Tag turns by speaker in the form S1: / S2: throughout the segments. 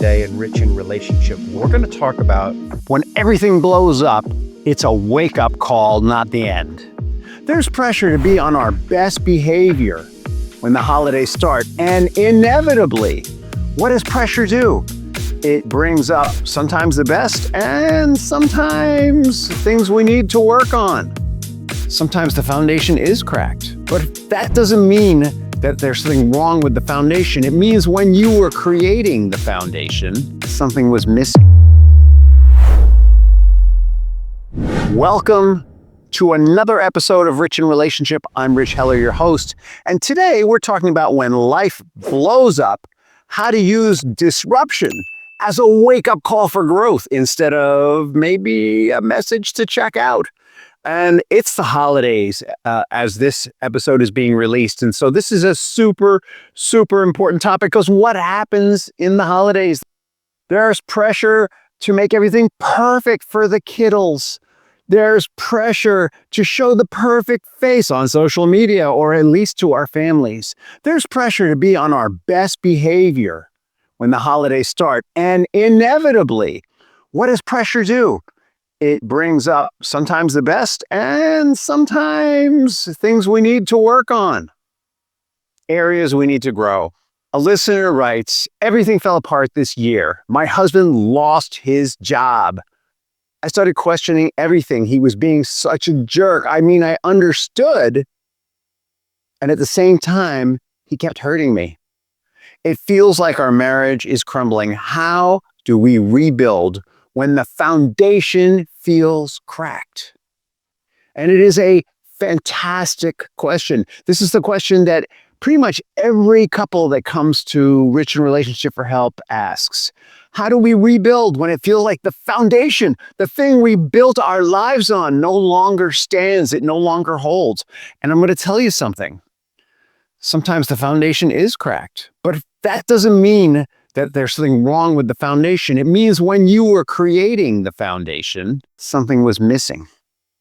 S1: today in Rich in Relationship. We're going to talk about when everything blows up, it's a wake-up call, not the end. There's pressure to be on our best behavior when the holidays start, and inevitably, what does pressure do? It brings up sometimes the best and sometimes things we need to work on. Sometimes the foundation is cracked, but that doesn't mean that there's something wrong with the foundation. It means when you were creating the foundation, something was missing. Welcome to another episode of Rich in Relationship. I'm Rich Heller, your host. And today we're talking about when life blows up, how to use disruption as a wake-up call for growth instead of maybe a message to check out. And it's the holidays as this episode is being released. And so this is a super, super important topic because what happens in the holidays? There's pressure to make everything perfect for the kiddos. There's pressure to show the perfect face on social media, or at least to our families. There's pressure to be on our best behavior when the holidays start. And inevitably, what does pressure do? It brings up sometimes the best and sometimes things we need to work on, areas we need to grow. A listener writes, everything fell apart this year. My husband lost his job. I started questioning everything. He was being such a jerk. I mean, I understood. And at the same time, he kept hurting me. It feels like our marriage is crumbling. How do we rebuild when the foundation feels cracked? And it is a fantastic question. This is the question that pretty much every couple that comes to Rich in Relationship for Help asks. How do we rebuild when it feels like the foundation, the thing we built our lives on, no longer stands, it no longer holds? And I'm going to tell you something. Sometimes the foundation is cracked, but that doesn't mean that there's something wrong with the foundation. It means when you were creating the foundation, something was missing.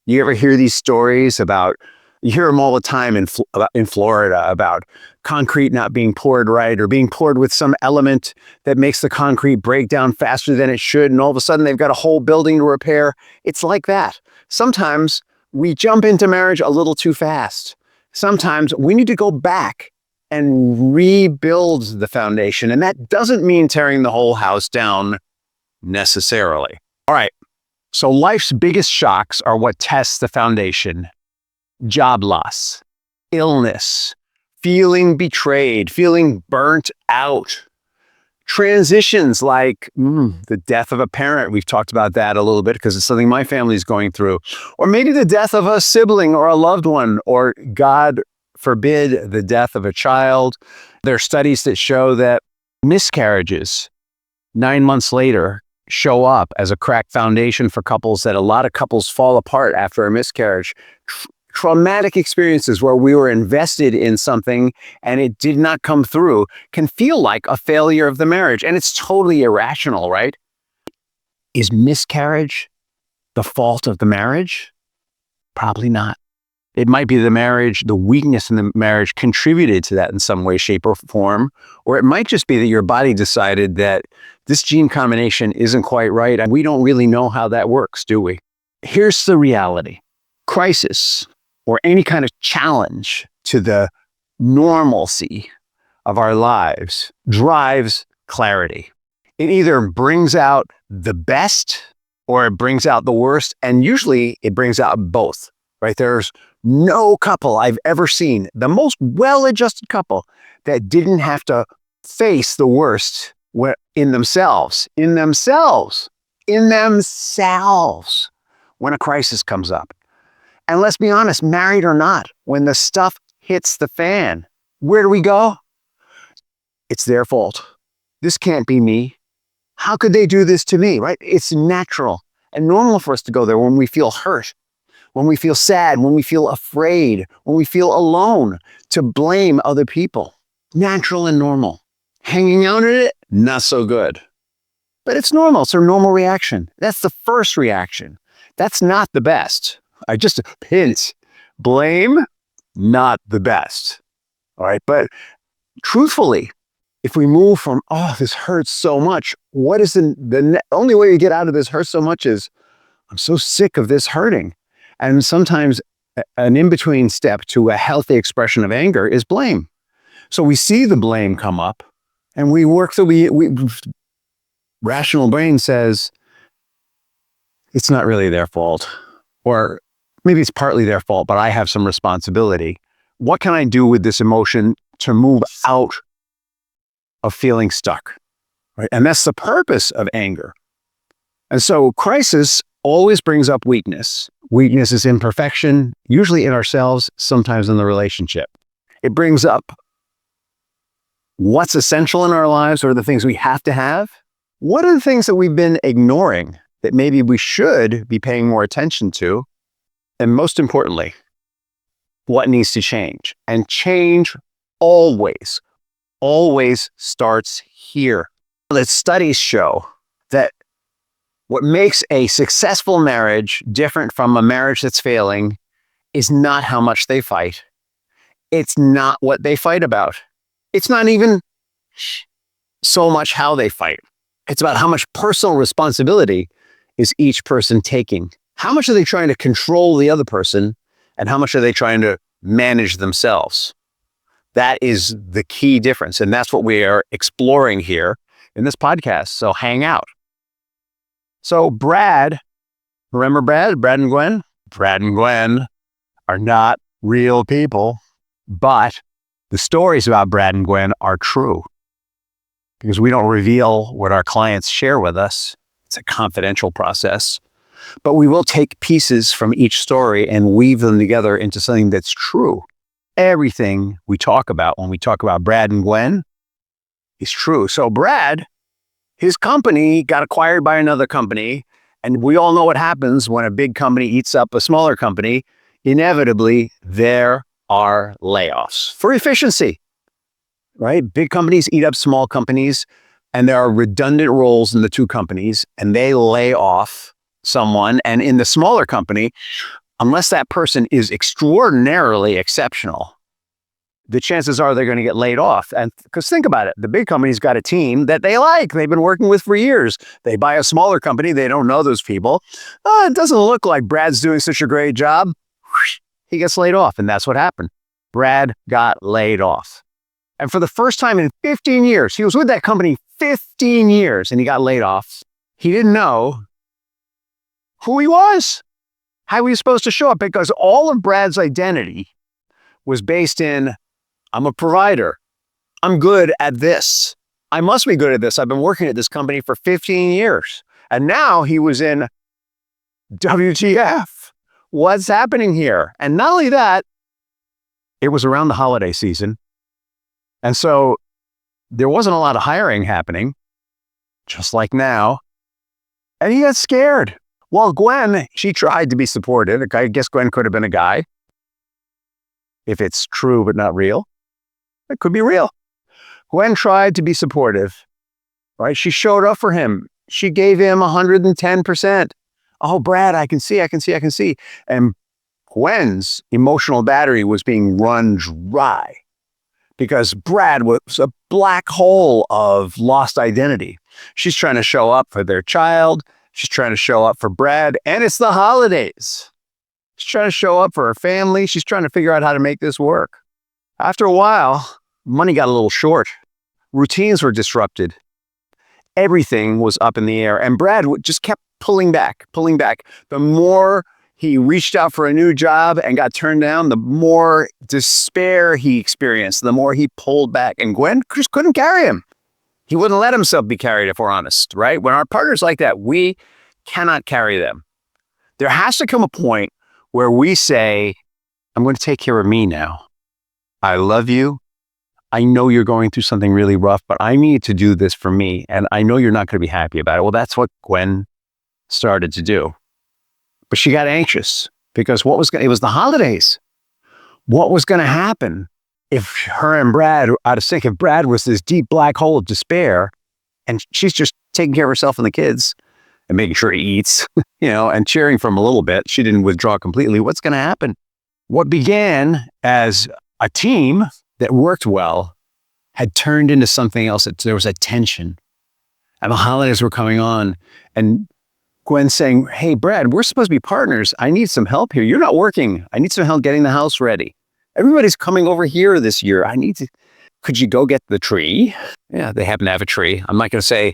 S1: You ever hear these stories about, you hear them all the time in Florida about concrete not being poured right or being poured with some element that makes the concrete break down faster than it should. And all of a sudden they've got a whole building to repair. It's like that. Sometimes we jump into marriage a little too fast. Sometimes we need to go back and rebuild the foundation. And that doesn't mean tearing the whole house down necessarily. All right. So life's biggest shocks are what tests the foundation. Job loss, illness, feeling betrayed, feeling burnt out. Transitions like the death of a parent. We've talked about that a little bit because it's something my family is going through. Or maybe the death of a sibling or a loved one, or God forbid, the death of a child. There are studies that show that miscarriages 9 months later show up as a cracked foundation for couples, that a lot of couples fall apart after a miscarriage. Traumatic experiences where we were invested in something and it did not come through can feel like a failure of the marriage. And it's totally irrational, right? Is miscarriage the fault of the marriage? Probably not. It might be the marriage, the weakness in the marriage contributed to that in some way, shape, or form. Or it might just be that your body decided that this gene combination isn't quite right. And we don't really know how that works, do we? Here's the reality. Crisis, or any kind of challenge to the normalcy of our lives, drives clarity. It either brings out the best or it brings out the worst. And usually it brings out both, right? There's no couple I've ever seen, the most well-adjusted couple, that didn't have to face the worst in themselves, when a crisis comes up. And let's be honest, married or not, when the stuff hits the fan, where do we go? It's their fault. This can't be me. How could they do this to me, right? It's natural and normal for us to go there when we feel hurt, when we feel sad, when we feel afraid, when we feel alone, to blame other people. Natural and normal. Hanging out in it, not so good. But it's normal. It's a normal reaction. That's the first reaction. That's not the best. I just hint. Blame, not the best. All right. But truthfully, if we move from, oh, this hurts so much, what is the only way you get out of this hurts so much is, I'm so sick of this hurting. And sometimes an in-between step to a healthy expression of anger is blame. So we see the blame come up and we work through, rational brain says, it's not really their fault. Or maybe it's partly their fault, but I have some responsibility. What can I do with this emotion to move out of feeling stuck? Right? And that's the purpose of anger. And so crisis always brings up weakness. Weakness is imperfection, usually in ourselves, sometimes in the relationship. It brings up what's essential in our lives or the things we have to have. What are the things that we've been ignoring that maybe we should be paying more attention to? And most importantly, what needs to change? And change always starts here. The studies show that what makes a successful marriage different from a marriage that's failing is not how much they fight. It's not what they fight about. It's not even so much how they fight. It's about how much personal responsibility is each person taking. How much are they trying to control the other person, and how much are they trying to manage themselves? That is the key difference, and that's what we are exploring here in this podcast. So hang out. So Brad, remember Brad? Brad and Gwen? Brad and Gwen are not real people, but the stories about Brad and Gwen are true because we don't reveal what our clients share with us. It's a confidential process, but we will take pieces from each story and weave them together into something that's true. Everything we talk about when we talk about Brad and Gwen is true. So Brad, his company got acquired by another company, and we all know what happens when a big company eats up a smaller company. Inevitably, there are layoffs for efficiency, right? Big companies eat up small companies, and there are redundant roles in the two companies, and they lay off someone. And in the smaller company, unless that person is extraordinarily exceptional, the chances are they're going to get laid off. And because think about it, the big company's got a team that they like, they've been working with for years. They buy a smaller company, they don't know those people. It doesn't look like Brad's doing such a great job. He gets laid off, and that's what happened. Brad got laid off. And for the first time in 15 years, he was with that company 15 years, and he got laid off. He didn't know who he was, how he was supposed to show up, because all of Brad's identity was based in, I'm a provider. I'm good at this. I must be good at this. I've been working at this company for 15 years. And now he was in WTF. What's happening here? And not only that, it was around the holiday season. And so there wasn't a lot of hiring happening, just like now. And he got scared. Well, Gwen, she tried to be supportive. I guess Gwen could have been a guy. If it's true but not real, it could be real. Gwen tried to be supportive, right? She showed up for him. She gave him 110%. Oh, Brad, I can see. And Gwen's emotional battery was being run dry because Brad was a black hole of lost identity. She's trying to show up for their child. She's trying to show up for Brad, and it's the holidays. She's trying to show up for her family. She's trying to figure out how to make this work. After a while, money got a little short. Routines were disrupted. Everything was up in the air, and Brad just kept pulling back. The more he reached out for a new job and got turned down, the more despair he experienced, the more he pulled back, and Gwen just couldn't carry him. He wouldn't let himself be carried, if we're honest, right? When our partners like that, we cannot carry them. There has to come a point where we say, I'm going to take care of me now. I love you. I know you're going through something really rough, but I need to do this for me. And I know you're not going to be happy about it. Well, that's what Gwen started to do. But she got anxious because it was the holidays. What was going to happen if her and Brad were out of sync? If Brad was this deep black hole of despair and she's just taking care of herself and the kids and making sure he eats, and cheering for him a little bit. She didn't withdraw completely. What's going to happen? What began as a team that worked well had turned into something else. There was a tension. And the holidays were coming on. And Gwen saying, hey, Brad, we're supposed to be partners. I need some help here. You're not working. I need some help getting the house ready. Everybody's coming over here this year. Could you go get the tree? Yeah, they happen to have a tree. I'm not going to say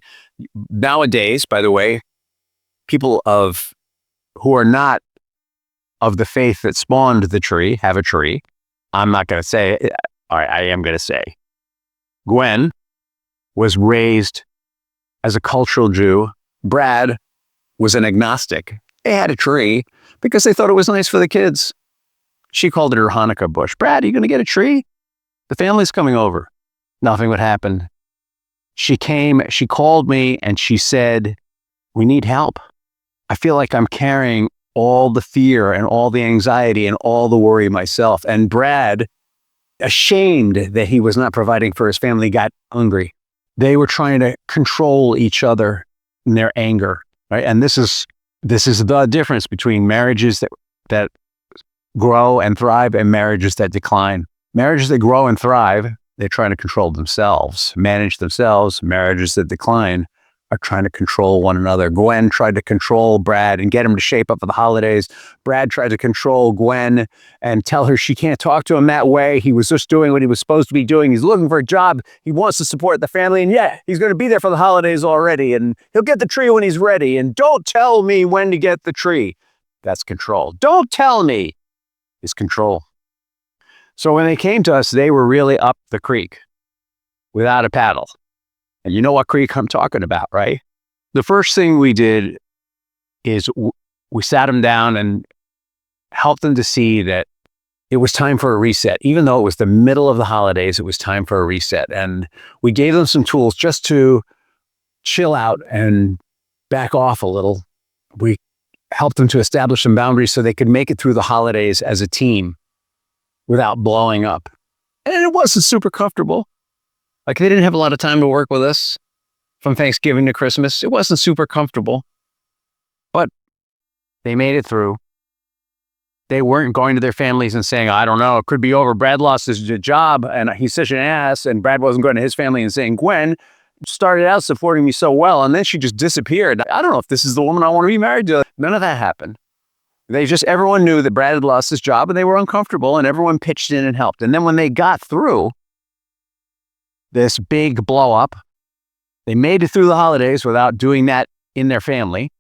S1: nowadays, by the way, people who are not of the faith that spawned the tree have a tree. I'm not going to say it. All right, I am going to say Gwen was raised as a cultural Jew. Brad was an agnostic. They had a tree because they thought it was nice for the kids. She called it her Hanukkah bush. Brad, are you going to get a tree? The family's coming over. Nothing would happen. She called me and she said, we need help. I feel like I'm carrying all the fear and all the anxiety and all the worry myself. And Brad, ashamed that he was not providing for his family, got hungry. They were trying to control each other in their anger, right? And this is the difference between marriages that grow and thrive and marriages that decline. Marriages that grow and thrive, they're trying to control themselves, manage themselves. Marriages that decline are trying to control one another. Gwen tried to control Brad and get him to shape up for the holidays. Brad tried to control Gwen and tell her she can't talk to him that way. He was just doing what he was supposed to be doing. He's looking for a job. He wants to support the family. And yeah, he's going to be there for the holidays already. And he'll get the tree when he's ready. And don't tell me when to get the tree. That's control. Don't tell me is control. So when they came to us, they were really up the creek without a paddle. And you know what creek I'm talking about, right? The first thing we did is we sat them down and helped them to see that it was time for a reset. Even though it was the middle of the holidays, it was time for a reset. And we gave them some tools just to chill out and back off a little. We helped them to establish some boundaries so they could make it through the holidays as a team without blowing up. And it wasn't super comfortable. Like, they didn't have a lot of time to work with us from Thanksgiving to Christmas. It wasn't super comfortable, but they made it through. They weren't going to their families and saying, I don't know, it could be over. Brad lost his job and he's such an ass. And Brad wasn't going to his family and saying, Gwen started out supporting me so well, and then she just disappeared. I don't know if this is the woman I want to be married to. None of that happened. Everyone knew that Brad had lost his job and they were uncomfortable, and everyone pitched in and helped. And then when they got through this big blow up, they made it through the holidays without doing that in their family.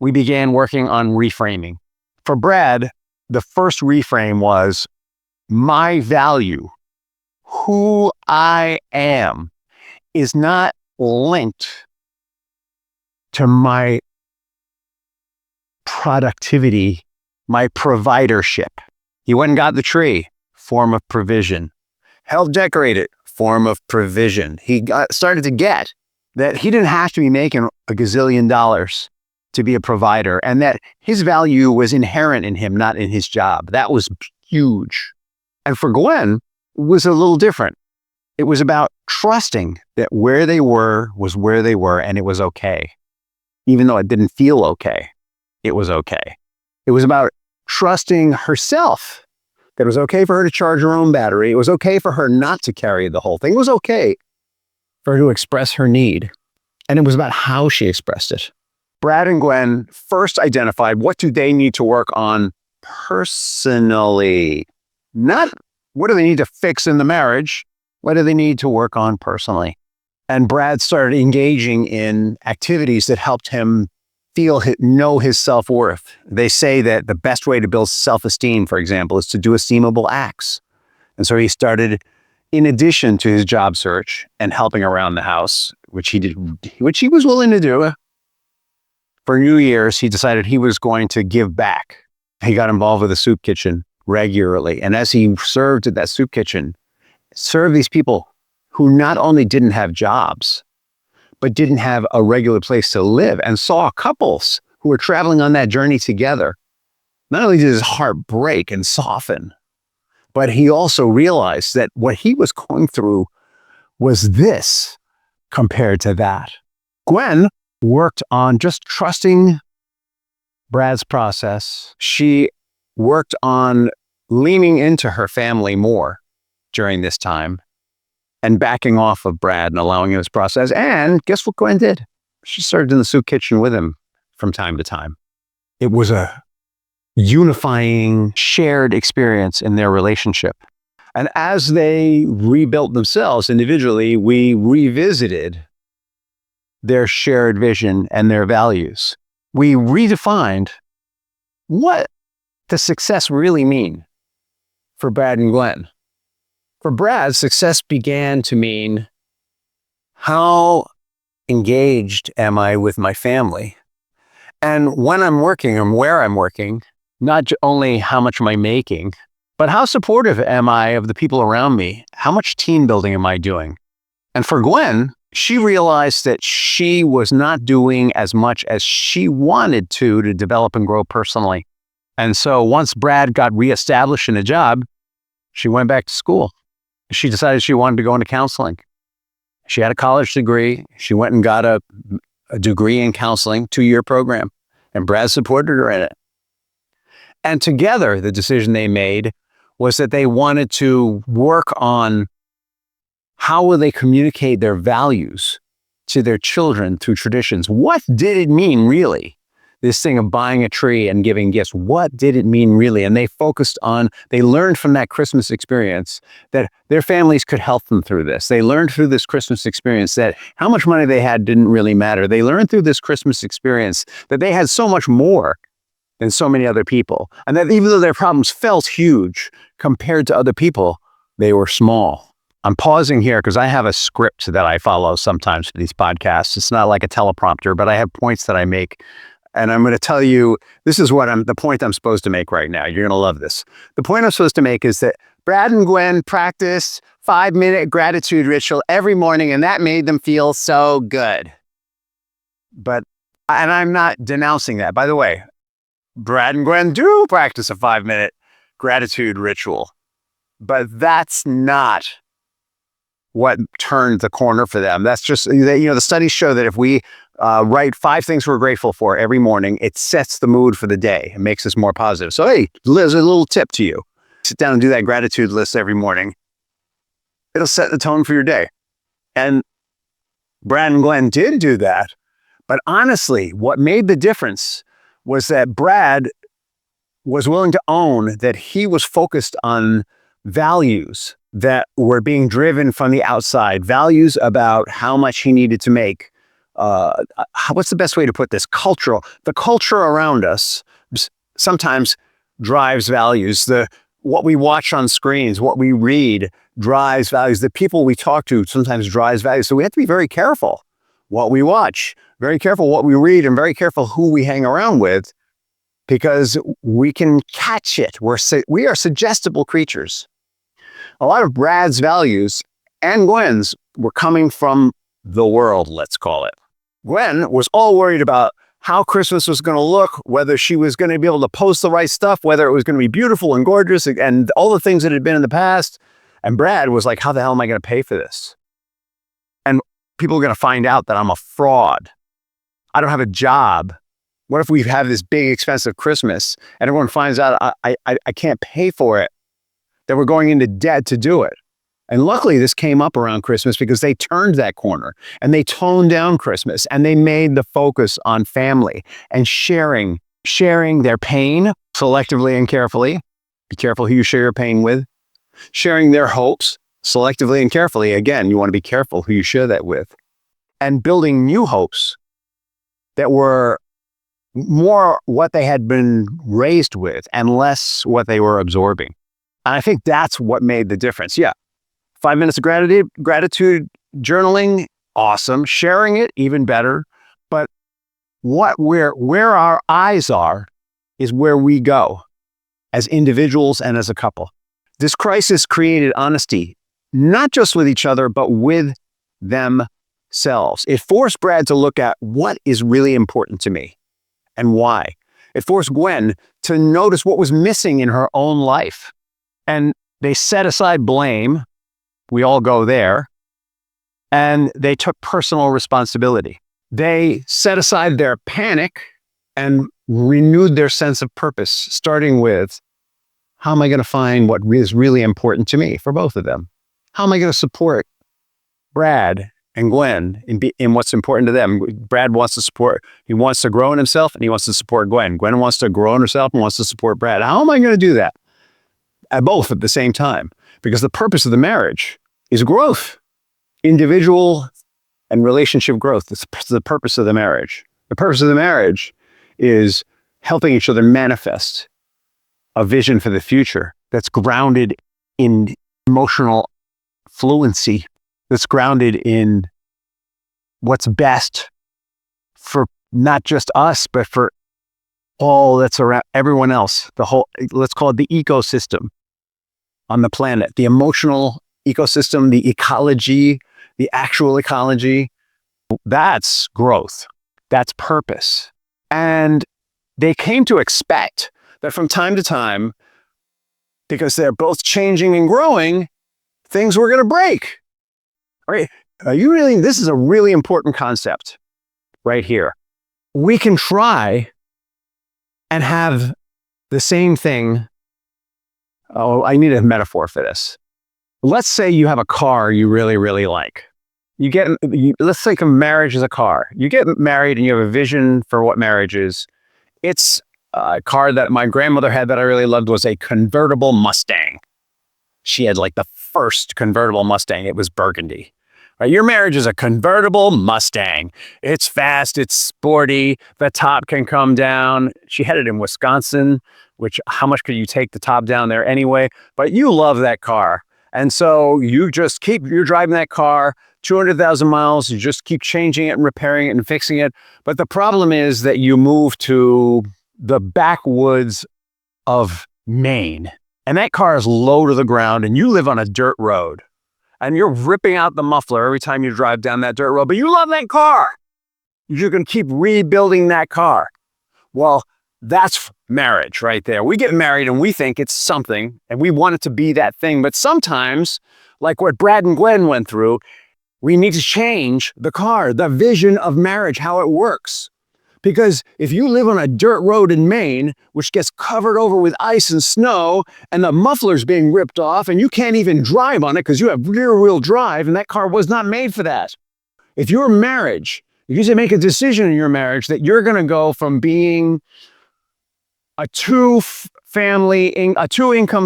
S1: We began working on reframing. For Brad, the first reframe was my value, who I am, is not linked to my productivity, my providership. He went and got the tree, form of provision. Helped decorate it, form of provision. He started to get that he didn't have to be making a gazillion dollars to be a provider, and that his value was inherent in him, not in his job. That was huge. And for Gwen, it was a little different. It was about trusting that where they were was where they were, and it was okay. Even though it didn't feel okay, it was okay. It was about trusting herself, that it was okay for her to charge her own battery. It was okay for her not to carry the whole thing. It was okay for her to express her need. And it was about how she expressed it. Brad and Gwen first identified what do they need to work on personally. Not what do they need to fix in the marriage, what do they need to work on personally. And Brad started engaging in activities that helped him know his self-worth. They say that the best way to build self-esteem, for example, is to do esteemable acts. And so he started, in addition to his job search and helping around the house, which he was willing to do. For New Year's, he decided he was going to give back. He got involved with the soup kitchen regularly. And as he served at that soup kitchen, served these people who not only didn't have jobs, but didn't have a regular place to live, and saw couples who were traveling on that journey together. Not only did his heart break and soften, but he also realized that what he was going through was this compared to that. Gwen worked on just trusting Brad's process. She worked on leaning into her family more during this time. and backing off of Brad and allowing him this process. And guess what Gwen did? She served in the soup kitchen with him from time to time. It was a unifying, shared experience in their relationship. And as they rebuilt themselves individually, we revisited their shared vision and their values. We redefined what does success really mean for Brad and Gwen. For Brad, success began to mean, how engaged am I with my family? And when I'm working and where I'm working, not only how much am I making, but how supportive am I of the people around me? How much team building am I doing? And for Gwen, she realized that she was not doing as much as she wanted to develop and grow personally. And so once Brad got reestablished in a job, she went back to school. She decided she wanted to go into counseling. She had a college degree. She went and got a degree in counseling, 2-year program, and Brad supported her in it. And together, the decision they made was that they wanted to work on how will they communicate their values to their children through traditions. What did it mean, really? This thing of buying a tree and giving gifts, what did it mean really? And they learned from that Christmas experience that their families could help them through this. They learned through this Christmas experience that how much money they had didn't really matter. They learned through this Christmas experience that they had so much more than so many other people. And that even though their problems felt huge compared to other people, they were small. I'm pausing here because I have a script that I follow sometimes for these podcasts. It's not like a teleprompter, but I have points that I make. And I'm going to tell you, this is the point I'm supposed to make right now. You're going to love this. The point I'm supposed to make is that Brad and Gwen practiced 5-minute gratitude ritual every morning, and that made them feel so good. And I'm not denouncing that. By the way, Brad and Gwen do practice a 5-minute gratitude ritual, but that's not what turned the corner for them. That's just, the studies show that if we write 5 things we're grateful for every morning, it sets the mood for the day. It makes us more positive. So, hey, Liz, a little tip to you. Sit down and do that gratitude list every morning. It'll set the tone for your day. And Brad and Gwen did do that. But honestly, what made the difference was that Brad was willing to own that he was focused on values that were being driven from the outside, values about how much he needed to make. What's the best way to put this? Cultural. The culture around us sometimes drives values. What we watch on screens, what we read drives values. The people we talk to sometimes drives values. So we have to be very careful what we watch, very careful what we read, and very careful who we hang around with, because we can catch it. We are suggestible creatures. A lot of Brad's values and Gwen's were coming from the world, let's call it. Gwen was all worried about how Christmas was going to look, whether she was going to be able to post the right stuff, whether it was going to be beautiful and gorgeous, and all the things that had been in the past. And Brad was like, how the hell am I going to pay for this? And people are going to find out that I'm a fraud. I don't have a job. What if we have this big, expensive Christmas and everyone finds out I can't pay for it, that we're going into debt to do it? And luckily, this came up around Christmas because they turned that corner and they toned down Christmas and they made the focus on family and sharing their pain selectively and carefully. Be careful who you share your pain with. Sharing their hopes selectively and carefully. Again, you want to be careful who you share that with. And building new hopes that were more what they had been raised with and less what they were absorbing. And I think that's what made the difference. Yeah. 5 minutes of gratitude journaling, awesome. Sharing it, even better. But where our eyes are is where we go as individuals and as a couple. This crisis created honesty, not just with each other, but with themselves. It forced Brad to look at what is really important to me and why. It forced Gwen to notice what was missing in her own life. And they set aside blame. We all go there. And they took personal responsibility. They set aside their panic and renewed their sense of purpose, starting with, how am I going to find what is really important to me for both of them? How am I going to support Brad and Gwen in what's important to them. Brad wants to support, he wants to grow in himself and he wants to support Gwen. Gwen wants to grow in herself and wants to support Brad. How am I going to do that? At both at the same time? Because the purpose of the marriage is growth, individual and relationship growth. That's the purpose of the marriage. The purpose of the marriage is helping each other manifest a vision for the future that's grounded in emotional fluency, that's grounded in what's best for not just us, but for all that's around everyone else, the whole, let's call it the ecosystem on the planet, the emotional ecosystem, the ecology, the actual ecology. That's growth. That's purpose. And they came to expect that from time to time, because they're both changing and growing, things were going to break. All right. This is a really important concept right here. We can try and have the same thing. Oh, I need a metaphor for this. Let's say you have a car you really, really like. Let's think of marriage as a car. You get married and you have a vision for what marriage is. It's a car that my grandmother had that I really loved was a convertible Mustang. She had like the first convertible Mustang. It was burgundy. Right? Your marriage is a convertible Mustang. It's fast. It's sporty. The top can come down. She had it in Wisconsin, which how much could you take the top down there anyway? But you love that car. And so you're driving that car 200,000 miles. You just keep changing it and repairing it and fixing it. But the problem is that you move to the backwoods of Maine and that car is low to the ground and you live on a dirt road and you're ripping out the muffler every time you drive down that dirt road, but you love that car. You're going to keep rebuilding that car. Well, that's marriage right there. We get married and we think it's something and we want it to be that thing. But sometimes, like what Brad and Gwen went through, we need to change the car, the vision of marriage, how it works. Because if you live on a dirt road in Maine, which gets covered over with ice and snow, and the muffler's being ripped off, and you can't even drive on it because you have rear-wheel drive, and that car was not made for that. If you make a decision in your marriage that you're going to go from being a two-income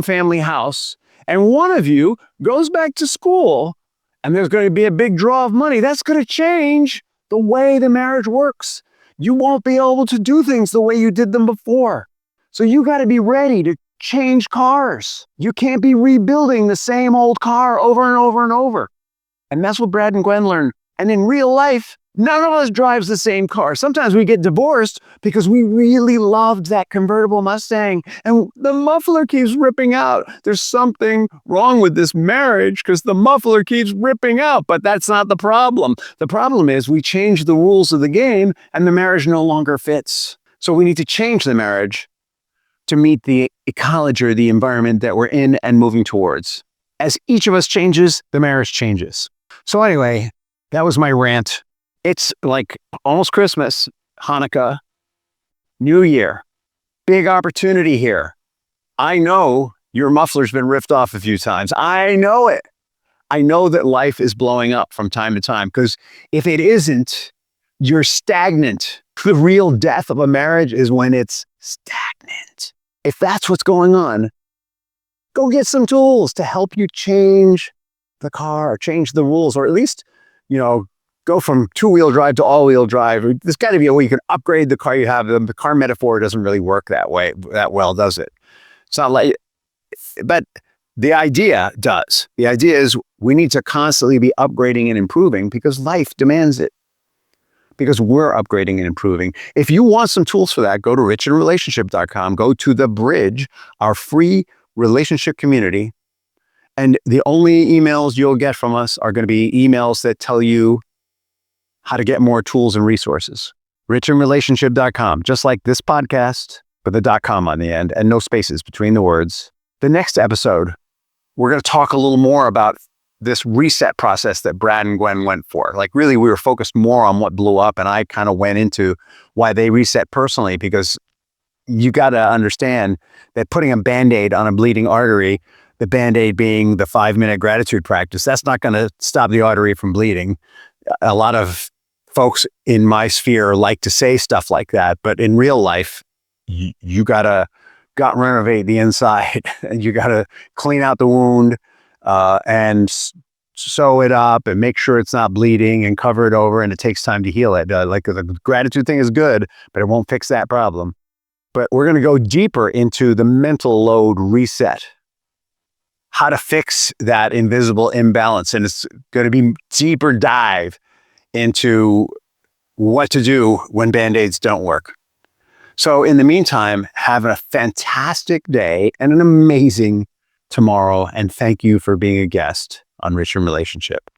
S1: family house, and one of you goes back to school, and there's going to be a big draw of money, that's going to change the way the marriage works. You won't be able to do things the way you did them before. So you got to be ready to change cars. You can't be rebuilding the same old car over and over and over. And that's what Brad and Gwen learned. And in real life, none of us drives the same car. Sometimes we get divorced because we really loved that convertible Mustang and the muffler keeps ripping out. There's something wrong with this marriage because the muffler keeps ripping out, but that's not the problem. The problem is we change the rules of the game and the marriage no longer fits. So we need to change the marriage to meet the ecology or the environment that we're in and moving towards. As each of us changes, the marriage changes. So anyway, that was my rant. It's like almost Christmas, Hanukkah, New Year, big opportunity here. I know your muffler's been ripped off a few times. I know it. I know that life is blowing up from time to time because if it isn't, you're stagnant. The real death of a marriage is when it's stagnant. If that's what's going on, go get some tools to help you change the car, change the rules, or at least, go from two-wheel drive to all-wheel drive. There's got to be a way you can upgrade the car you have. The car metaphor doesn't really work that well, does it? It's not like, but the idea does. The idea is we need to constantly be upgrading and improving because life demands it. Because we're upgrading and improving. If you want some tools for that, go to richinrelationship.com, go to The Bridge, our free relationship community. And the only emails you'll get from us are going to be emails that tell you how to get more tools and resources. richinrelationship.com, just like this podcast, with a .com on the end and no spaces between the words. The next episode, we're going to talk a little more about this reset process that Brad and Gwen went for. Like really, we were focused more on what blew up and I kind of went into why they reset personally because you got to understand that putting a Band-Aid on a bleeding artery The Band-Aid being the 5-minute gratitude practice. That's not going to stop the artery from bleeding. A lot of folks in my sphere like to say stuff like that, but in real life, you gotta renovate the inside, and you gotta clean out the wound and sew it up and make sure it's not bleeding and cover it over. And it takes time to heal it. Like the gratitude thing is good, but it won't fix that problem. But we're gonna go deeper into the mental load reset, how to fix that invisible imbalance, and it's going to be deeper dive into what to do when Band-Aids don't work. So in the meantime, have a fantastic day and an amazing tomorrow. And thank you for being a guest on Rich in Relationship.